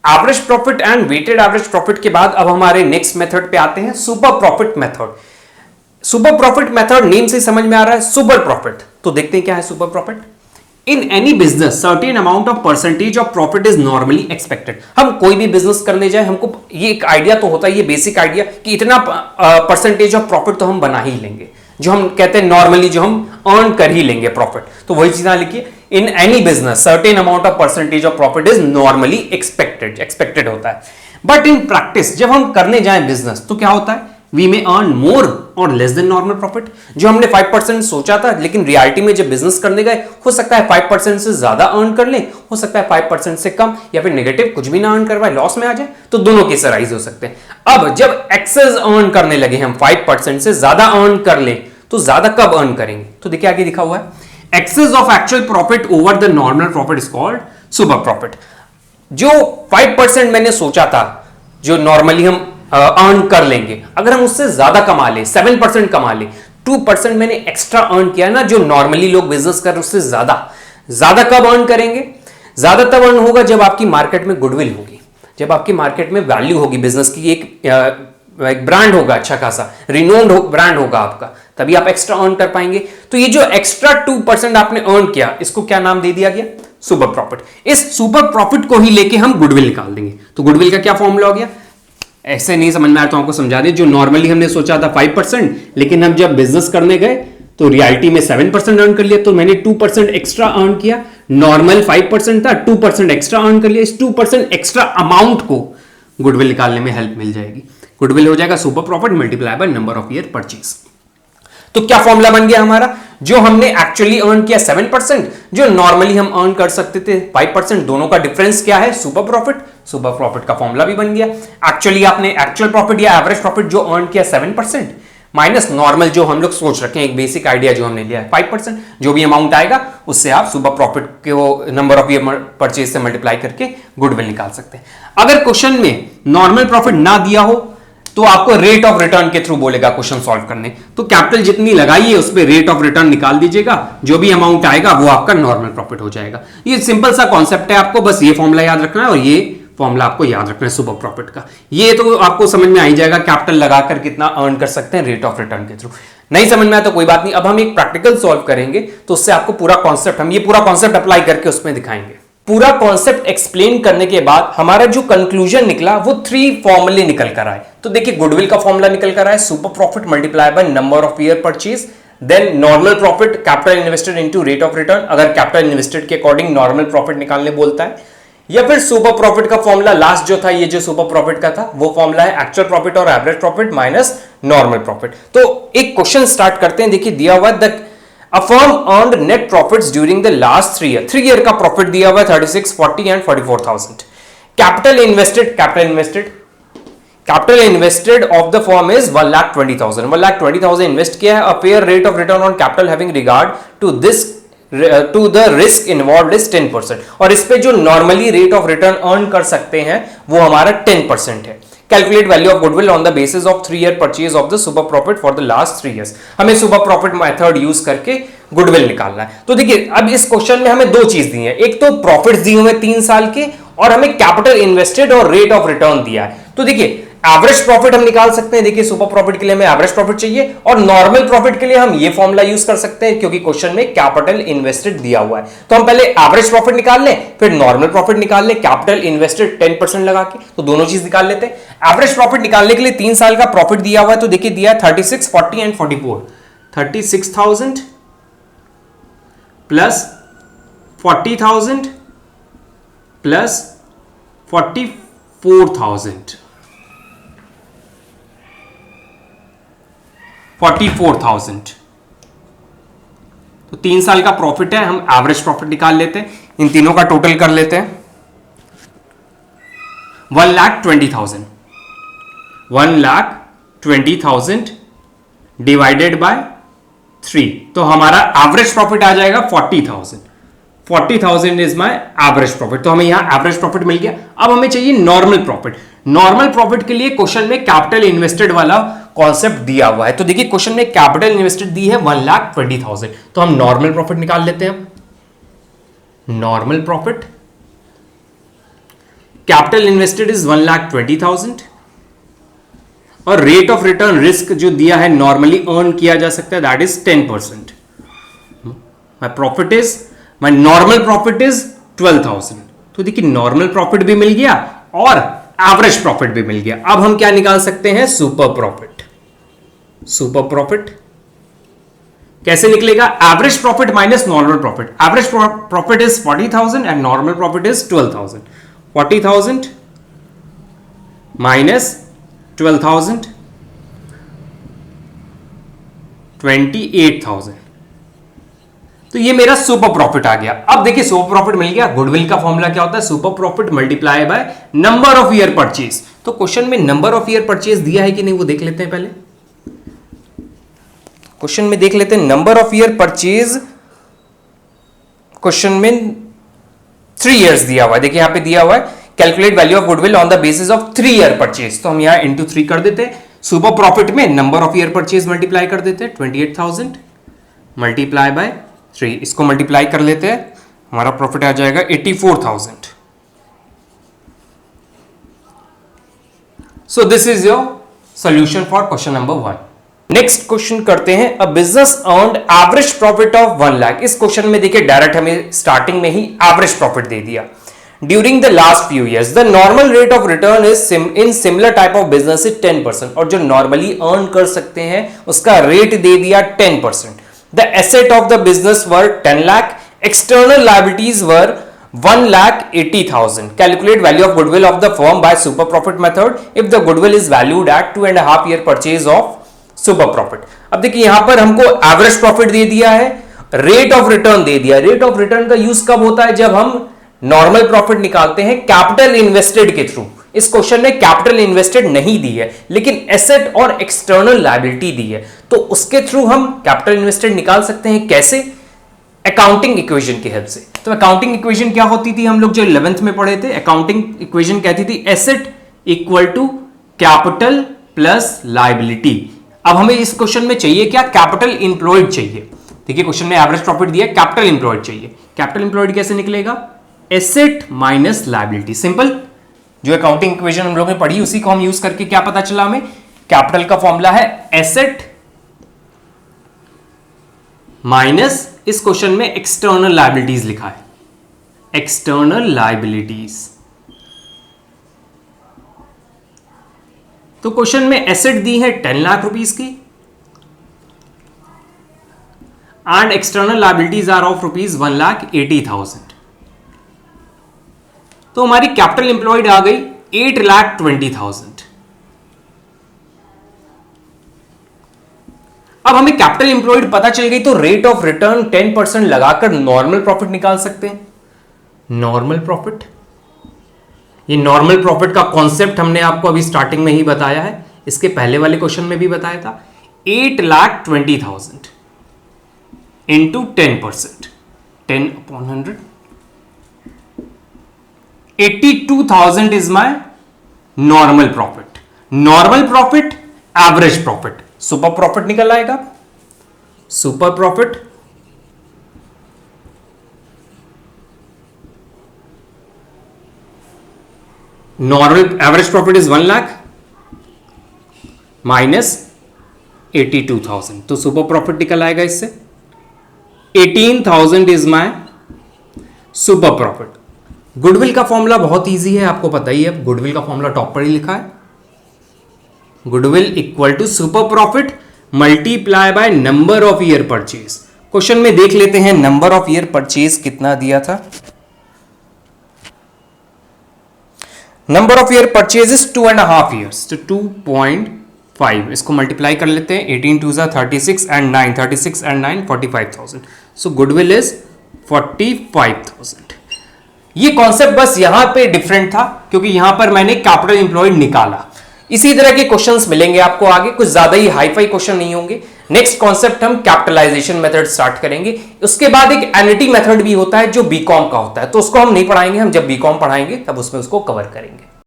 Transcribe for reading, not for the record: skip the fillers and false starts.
Average profit and weighted average profit के बाद अब हमारे नेक्स्ट मेथड पे आते हैं, super profit method. Super profit method name से समझ में आ रहा है, सुपर प्रॉफिट। तो देखते हैं क्या है super profit. In any business certain amount of percentage of profit is normally expected. हम कोई भी बिजनेस करने जाए हमको ये एक आइडिया तो होता है, ये बेसिक आइडिया कि इतना परसेंटेज ऑफ प्रॉफिट तो हम बना ही लेंगे, जो हम कहते हैं नॉर्मली जो हम अर्न कर ही लेंगे प्रॉफिट। तो वही चीज यहां लिखिए, in any business certain amount of percentage of profit is normally expected होता है। बट इन प्रैक्टिस जब हम करने जाए बिजनेस तो क्या होता है, वी मे अर्न मोर और लेस देन नॉर्मल प्रॉफिट। जो हमने 5% सोचा था लेकिन रियलिटी में जब बिजनेस करने गए हो सकता है 5% से ज्यादा अर्न कर ले, हो सकता है 5% से कम या फिर नेगेटिव कुछ भी ना अर्न करवाए, लॉस में आ जाए। तो दोनों केस राइज हो सकते हैं। अब जब एक्सेस अर्न करने लगे हम 5% से ज्यादा अर्न कर ले तो ज्यादा कब अर्न करेंगे, तो देखिए आगे लिखा हुआ है, excess of actual profit over the normal profit is called super profit. जो 5% मैंने सोचा था जो नॉर्मली हम अर्न कर लेंगे, अगर हम उससे ज्यादा कमा ले, 7% कमा ले, 2% मैंने एक्स्ट्रा अर्न किया ना, जो नॉर्मली लोग बिजनेस कर रहे उससे ज्यादा कब अर्न करेंगे, ज्यादा तब अर्न होगा जब आपकी मार्केट में गुडविल होगी, जब आपकी मार्केट में वैल्यू होगी बिजनेस की, एक ब्रांड होगा अच्छा खासा, रिनोन्ड ब्रांड होगा आपका, तभी आप एक्स्ट्रा अर्न कर पाएंगे। तो ये जो एक्स्ट्रा 2% आपने अर्न किया, इसको क्या नाम दे दिया गया, सुपर प्रॉफिट। इस सुपर प्रॉफिट को ही लेके हम गुडविल निकाल देंगे। तो गुडविल का क्या फॉर्मूला हो गया, ऐसे नहीं समझ में आया तो आपको समझा दें। जो नॉर्मली हमने सोचा था 5%, लेकिन हम जब बिजनेस करने गए तो रियलिटी में 7% अर्न कर लिया, तो मैंने 2% एक्स्ट्रा अर्न किया। नॉर्मल 5% था, 2% एक्स्ट्रा अर्न कर लिया। इस 2% एक्स्ट्रा अमाउंट को गुडविल निकालने में हेल्प मिल जाएगी। गुडविल हो जाएगा super profit multiply by number of year purchase. तो क्या फॉर्मूला बन गया हमारा, जो हमने एक्चुअली अर्न किया 7%, जो नॉर्मली हम अर्न कर सकते थे 5%, दोनों का डिफरेंस क्या है, सुपर प्रॉफिट। सुपर प्रॉफिट का फॉर्मूला भी बन गया। एक्चुअली आपने एक्चुअल प्रॉफिट या एवरेज प्रॉफिट जो अर्न किया 7% माइनस नॉर्मल जो हम लोग सोच रखे हैं, एक बेसिक आइडिया जो हमने लिया है 5%, जो भी अमाउंट आएगा उससे आप सुपर प्रॉफिट के नंबर ऑफ ईयर परचेज से मल्टीप्लाई करके गुडविल निकाल सकते हैं। अगर क्वेश्चन में नॉर्मल प्रॉफिट ना दिया हो तो आपको रेट ऑफ रिटर्न के थ्रू बोलेगा क्वेश्चन सॉल्व करने, तो कैपिटल जितनी लगाई है उस पर रेट ऑफ रिटर्न निकाल दीजिएगा, जो भी अमाउंट आएगा वो आपका नॉर्मल प्रॉफिट हो जाएगा। ये सिंपल सा कॉन्सेप्ट है, आपको बस ये फॉर्मूला याद रखना है और ये फॉर्मूला आपको याद रखना है सुपर प्रॉफिट का। ये तो आपको समझ में आ ही जाएगा, कैपिटल लगाकर कितना अर्न कर सकते हैं रेट ऑफ रिटर्न के थ्रू। नहीं समझ में आया तो कोई बात नहीं, अब हम एक प्रैक्टिकल सॉल्व करेंगे तो उससे आपको पूरा कॉन्सेप्ट, हम ये पूरा कॉन्सेप्ट अप्लाई करके उसमें दिखाएंगे। पूरा कॉन्सेप्ट एक्सप्लेन करने के बाद हमारा जो कंक्लूजन निकला वो 3 फॉर्मूले निकल कर आए। तो देखिए गुडविल का फॉर्मूला निकल कर आए, super profit multiply by number of year purchase, then normal profit capital invested into rate of return, अगर कैपिटल इन्वेस्टेड के अकॉर्डिंग नॉर्मल प्रॉफिट निकालने बोलता है, या फिर सुपर प्रॉफिट का फॉर्मूला लास्ट जो था, ये जो सुपर प्रॉफिट का था वो फॉर्मूला है एक्चुअल प्रॉफिट और average profit minus normal profit. तो एक क्वेश्चन स्टार्ट करते हैं। देखिए दिया हुआ the A firm earned net profits during the last 3 years. 3 year का प्रॉफिट दिया हुआ है 36, 40 and 44,000. Capital invested of the firm is 1,20,000. 1,20,000 invest किया है. A fair rate of return on capital having regard to this to the risk involved is 10%. और इस पे जो normally rate of return earn कर सकते हैं वो हमारा 10% है. Calculate value of goodwill on the basis of 3 year purchase of the super profit for the last 3 years. हमें सुपर प्रॉफिट मेथड यूज करके गुडविल निकालना है. तो देखिए अब इस क्वेश्चन में हमें 2 चीज दी है, एक तो प्रॉफिट्स दिए हुए 3 साल के और हमें कैपिटल इन्वेस्टेड और रेट ऑफ रिटर्न दिया है. तो देखिए एवरेज प्रॉफिट हम निकाल सकते हैं. देखिए सुपर प्रॉफिट के लिए हमें एवरेज प्रॉफिट चाहिए और नॉर्मल प्रॉफिट के लिए हम ये फॉर्मूला यूज कर सकते हैं क्योंकि क्वेश्चन में कैपिटल इन्वेस्टेड दिया हुआ है. तो हम पहले एवरेज प्रॉफिट निकाल लें फिर नॉर्मल प्रॉफिट निकाल लें, कैपिटल इन्वेस्टेड 10% लगा के. तो दोनों चीज निकाल लेते हैं. एवरेज प्रॉफिट निकालने के लिए 3 साल का प्रॉफिट दिया हुआ है. तो देखिए दिया 36, 40 एंड 44. 36,000 plus 40,000 plus 44,000. 44,000. तो 3 साल का प्रॉफिट है. हम एवरेज प्रॉफिट निकाल लेते हैं. इन तीनों का टोटल कर लेते हैं. 1,20,000. 1,20,000 डिवाइडेड बाय 3. तो हमारा एवरेज प्रॉफिट आ जाएगा 40,000. 40,000 इज माय एवरेज प्रॉफिट. तो हमें यहां एवरेज प्रॉफिट मिल गया. अब हमें चाहिए नॉर्मल प्रॉफिट. नॉर्मल प्रॉफिट के लिए क्वेश्चन में कैपिटल इन्वेस्टेड वाला कॉन्सेप्ट दिया हुआ है. तो देखिए क्वेश्चन में कैपिटल इन्वेस्टेड दी है 1,20,000. तो हम नॉर्मल प्रॉफिट निकाल लेते हैं. Normal profit capital invested is 1,20,000 और रेट ऑफ रिटर्न रिस्क जो दिया है नॉर्मली अर्न किया जा सकता है that is 10%. My normal profit is 12,000. तो देखिए नॉर्मल प्रॉफिट भी मिल गया और एवरेज प्रॉफिट भी मिल गया. अब हम क्या निकाल सकते हैं? Super profit. सुपर प्रॉफिट कैसे निकलेगा? Average profit minus normal profit. Average profit is 40,000 and normal profit is 12,000. 40,000 minus 12,000 28,000. तो ये मेरा सुपर प्रॉफिट आ गया. अब देखिए सुपर प्रॉफिट मिल गया. गुडविल का फॉर्मूला क्या होता है? Super profit multiply by number of year purchase. तो क्वेश्चन में नंबर ऑफ ईयर परचेज दिया है कि नहीं वो देख लेते हैं. पहले क्वेश्चन में देख लेते हैं number of year purchase. Question में 3 इयर्स दिया हुआ है. देखिए यहां पे दिया हुआ है calculate value of goodwill on the basis of 3 year purchase. तो हम यहां इंटू 3 कर देते हैं. सुपर प्रॉफिट में number of year purchase multiply कर देते हैं. 28,000 मल्टीप्लाई बाय 3. इसको मल्टीप्लाई कर लेते हैं. हमारा प्रॉफिट आ जाएगा 84,000. So this is your solution for question number 1. Next question करते हैं. A business earned average profit of 1 lakh. इस क्वेश्चन में देखिए डायरेक्ट हमें स्टार्टिंग में ही एवरेज प्रॉफिट दे दिया. During the last few years the normal rate of return is in similar type of business is 10%. और जो नॉर्मली अर्न कर सकते हैं उसका रेट दे दिया 10%. The asset of the business were 10 lakh. External liabilities were 1,80,000. Calculate value of goodwill of the firm by super profit method if the goodwill is valued at 2.5 year purchase of super profit. अब देखिए यहां पर हमको average profit दे दिया है, rate of return दे दिया. Rate of return का use कब होता है? जब हम नॉर्मल प्रॉफिट निकालते हैं कैपिटल इन्वेस्टेड के थ्रू. इस क्वेश्चन में कैपिटल इन्वेस्टेड नहीं दी है लेकिन एसेट और एक्सटर्नल लायबिलिटी दी है. तो उसके थ्रू हम कैपिटल इन्वेस्टेड निकाल सकते हैं. कैसे? अकाउंटिंग इक्वेशन की हेल्प से. तो अकाउंटिंग इक्वेशन क्या होती थी? हम लोग जो 11th में पढ़े थे अकाउंटिंग इक्वेशन कहती थी asset equal to capital plus liability. अब हमें इस क्वेश्चन में चाहिए क्या? कैपिटल इंप्लॉयड चाहिए. देखिए क्वेश्चन में एवरेज प्रॉफिट दिया, कैपिटल इंप्लॉयड चाहिए. कैपिटल इंप्लॉयड कैसे निकलेगा? Asset minus liability. सिंपल. जो अकाउंटिंग इक्वेशन हम लोग ने पढ़ी उसी को हम यूज करके क्या पता चला हमें? कैपिटल का फॉर्मूला है एसेट माइनस इस क्वेश्चन में एक्सटर्नल लायबिलिटीज लिखा है. External liabilities. तो क्वेश्चन में एसेट दी है 10 लाख रुपीस की and external liabilities are of rupees 1,80,000. तो हमारी कैपिटल इंप्लॉयड आ गई 8,20,000. अब हमें कैपिटल इंप्लॉयड पता चल गई तो रेट ऑफ रिटर्न 10% लगाकर नॉर्मल प्रॉफिट निकाल सकते हैं. नॉर्मल प्रॉफिट, ये नॉर्मल प्रॉफिट का कॉन्सेप्ट हमने आपको अभी स्टार्टिंग में ही बताया है, इसके पहले वाले क्वेश्चन में भी बताया था. 8,20,000 into 10%, 10/100. 82,000 is my normal profit. Normal profit, average profit, super profit निकल आएगा. Super profit normal average profit is 1 lakh minus 82,000. तो सुपर प्रॉफिट निकल आएगा इससे. 18,000 is my super profit. Goodwill का फॉर्मूला बहुत इजी है, आपको पता ही है. गुडविल का फॉर्मूला टॉप पर ही लिखा है. Goodwill equal to super profit multiply by number of year purchase. Question में देख लेते हैं नंबर ऑफ ईयर परचेज कितना दिया था. Number of year purchase is 2.5 years. तो 2.5 इसको मल्टीप्लाई कर लेते हैं. 18 2 36 and 9, 36 and 9 45,000. So goodwill is 45,000. ये कॉन्सेप्ट बस यहां पे डिफरेंट था क्योंकि यहां पर मैंने कैपिटल इंप्लॉयड निकाला. इसी तरह के क्वेश्चंस मिलेंगे आपको आगे, कुछ ज्यादा ही हाई फाई क्वेश्चन नहीं होंगे. नेक्स्ट कॉन्सेप्ट हम कैपिटलाइजेशन मेथड स्टार्ट करेंगे. उसके बाद एक एन्युटी मेथड भी होता है जो बीकॉम का होता है, तो उसको हम नहीं पढ़ाएंगे. हम जब बीकॉम पढ़ाएंगे तब उसमें उसको कवर करेंगे.